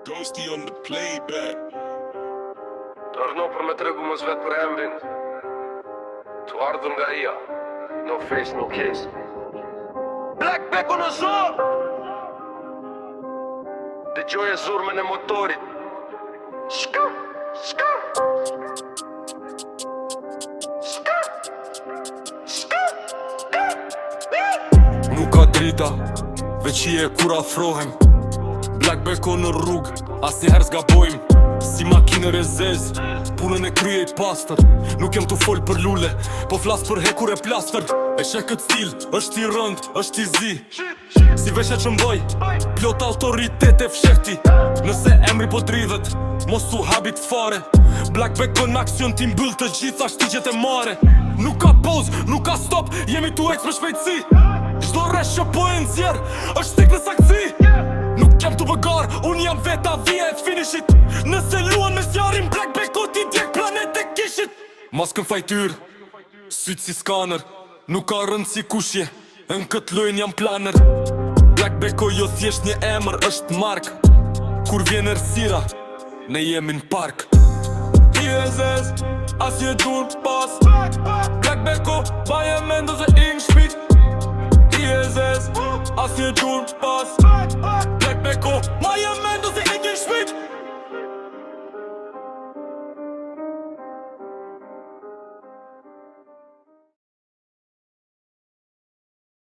Ghosty on the playback. Arno për me tregu mos vetë për emrin. Të ardhën nga ia. No face, no case. Black Beko në zorë. Dëgjoj e zurmen e motorit. Shka, shka. Shka, shka, shka. Nuk ka drita, veç i e kur afrohem. Black Beko në rrug, asnjëherë s'gabojmë. Si makinë rezez, punën e krye i pastër. Nuk jem të fol për lule, po flas për hekur e plastër. E sheh këtë stil, është i rënd, është i zi. Si veshe që mboj, plot autoritet e fshehti. Nëse emri po dridhet, mos u habit fare. Black Beko në aksion ti mbyll të gjitha shtigjet e mare. Nuk ka pause, nuk ka stop, jemi tu ex për shpejtësi. Çdo rresh që po e nxjerr, është stik në saktësi. Nuk jem të bëgar, unë jam veta vija e finishit. Nëse luan me zjarin Black Beko ti djek planet e kishit. Maskën fajtyr, sytë si skaner. Nuk ka rëndësi kushje, në këtë lojnë jam planer. Black Beko jo thjesht një emër, është mark. Kur vjen errësira, ne jemi në park. I e zez, as je dur pas. Black Beko, baje mendo se ing shpit. I e zez, as je dur pas.